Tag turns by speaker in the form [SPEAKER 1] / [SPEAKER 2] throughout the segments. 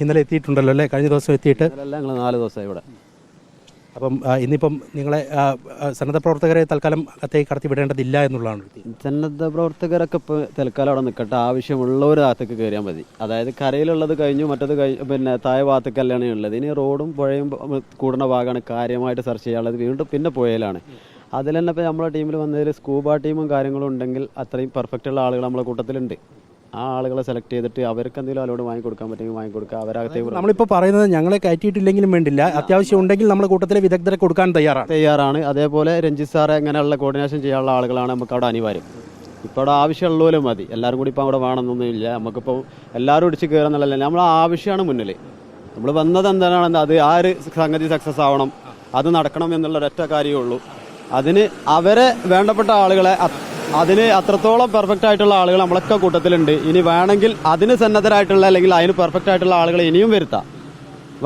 [SPEAKER 1] ഇന്നലെ എത്തിയിട്ടുണ്ടല്ലോ അല്ലേ? കഴിഞ്ഞ ദിവസം എത്തിയിട്ട്
[SPEAKER 2] ഞങ്ങൾ 4 ദിവസമായി ഇവിടെ.
[SPEAKER 1] അപ്പം ഇന്നിപ്പം നിങ്ങളെ സന്നദ്ധ പ്രവർത്തകരെ തൽക്കാലം അകത്തേക്ക് കടത്തി വിടേണ്ടതില്ല എന്നുള്ളതാണ്.
[SPEAKER 2] സന്നദ്ധ പ്രവർത്തകരൊക്കെ ഇപ്പോൾ തൽക്കാലം അവിടെ നിൽക്കട്ടെ, ആവശ്യമുള്ളവർ അകത്തേക്ക് കയറിയാൽ മതി. അതായത് കരയിലുള്ളത് കഴിഞ്ഞു, മറ്റത് പിന്നെ താഴെ ഭാഗത്തേക്കല്ലാണ് ഉള്ളത്. ഇനി റോഡും പുഴയും കൂടുന്ന ഭാഗമാണ് കാര്യമായിട്ട് സെർച്ച് ചെയ്യാനുള്ളത്. വീണ്ടും പിന്നെ പുഴയിലാണ്. അതിൽ തന്നെ ഇപ്പോൾ നമ്മളെ ടീമിൽ വന്നതിൽ സ്കൂബ ടീമും കാര്യങ്ങളും ഉണ്ടെങ്കിൽ അത്രയും പെർഫെക്റ്റ് ഉള്ള ആളുകൾ നമ്മളെ കൂട്ടത്തിലുണ്ട്. ആ ആളുകളെ സെലക്ട് ചെയ്തിട്ട് അവർക്ക് എന്തെങ്കിലും അലോട് വാങ്ങിക്കൊടുക്കാൻ പറ്റുമെങ്കിൽ വാങ്ങിക്കൊടുക്കുക. അവരകത്തേക്ക്
[SPEAKER 1] നമ്മളിപ്പോൾ പറയുന്നത് ഞങ്ങളെ കയറ്റിയിട്ടില്ലെങ്കിലും വേണ്ടില്ല, അത്യാവശ്യം ഉണ്ടെങ്കിൽ നമ്മുടെ കൂട്ടത്തിലെ വിദഗ്ധരെ കൊടുക്കാൻ തയ്യാറാണ്.
[SPEAKER 2] അതേപോലെ രഞ്ജിത്ത് സാറെ അങ്ങനെയുള്ള കോർഡിനേഷൻ ചെയ്യാനുള്ള ആളുകളാണ് നമുക്ക് അവിടെ അനിവാര്യം. ഇപ്പോൾ അവിടെ ആവശ്യമുള്ളവരെ മതി. എല്ലാവരും കൂടി ഇപ്പോൾ അവിടെ വേണമെന്നൊന്നുമില്ല. നമുക്കിപ്പോൾ എല്ലാവരും ഇടിച്ച് കയറുന്നതല്ല, നമ്മൾ ആവശ്യമാണ് മുന്നിൽ. നമ്മൾ വന്നത് എന്താണെന്ന് അത് ആ ഒരു സംഗതി സക്സസ് ആവണം, അത് നടക്കണം എന്നുള്ള ഒരൊറ്റ കാര്യമേ ഉള്ളൂ. അതിന് അവരെ വേണ്ടപ്പെട്ട ആളുകളെ അതിന് അത്രത്തോളം പെർഫെക്റ്റ് ആയിട്ടുള്ള ആളുകൾ നമ്മളൊക്കെ കൂട്ടത്തിലുണ്ട്. ഇനി വേണമെങ്കിൽ അതിന് സന്നദ്ധരായിട്ടുള്ള അല്ലെങ്കിൽ അതിന് പെർഫെക്റ്റ് ആയിട്ടുള്ള ആളുകളെ ഇനിയും വരുത്താം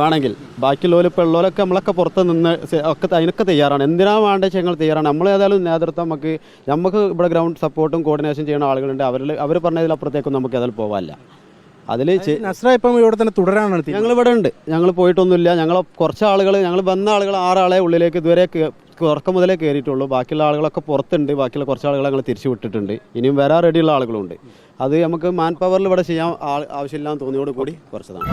[SPEAKER 2] വേണമെങ്കിൽ. ബാക്കിയുള്ളവർ ഇപ്പോൾ ഉള്ളവരൊക്കെ നമ്മളൊക്കെ പുറത്ത് നിന്ന് ഒക്കെ അതിനൊക്കെ തയ്യാറാണ്. എന്തിനാണ് വേണ്ടത് ഞങ്ങൾ തയ്യാറാണ്. നമ്മൾ ഏതായാലും നേതൃത്വം നമുക്ക് ഇവിടെ ഗ്രൗണ്ട് സപ്പോർട്ടും കോർഡിനേഷൻ ചെയ്യുന്ന ആളുകളുണ്ട്. അവർ പറഞ്ഞതിലപ്പുറത്തേക്കും നമുക്ക് ഏതായാലും പോകാനില്ല. അതിൽ
[SPEAKER 1] നസ്ര ഇപ്പം ഇവിടെ തന്നെ തുടരാനാണ്.
[SPEAKER 2] ഞങ്ങളിവിടെ ഉണ്ട്, ഞങ്ങൾ പോയിട്ടൊന്നുമില്ല. ഞങ്ങൾ കുറച്ച് ആളുകൾ, ഞങ്ങൾ വന്ന ആളുകൾ 6 ആളെ ഉള്ളിലേക്ക് ഇതുവരെ ഉറക്കം മുതലേ കയറിയിട്ടുള്ളൂ. ബാക്കിയുള്ള ആളുകളൊക്കെ പുറത്തുണ്ട്. ബാക്കിയുള്ള കുറച്ച് ആളുകളെ ഞങ്ങൾ തിരിച്ചു വിട്ടിട്ടുണ്ട്. ഇനിയും വരാൻ റെഡിയുള്ള ആളുകളുണ്ട്. അത് നമുക്ക് മാൻ പവറിൽ ഇവിടെ ചെയ്യാൻ ആവശ്യമില്ലാന്ന് തോന്നിയോട് കൂടി കുറച്ചതാണ്.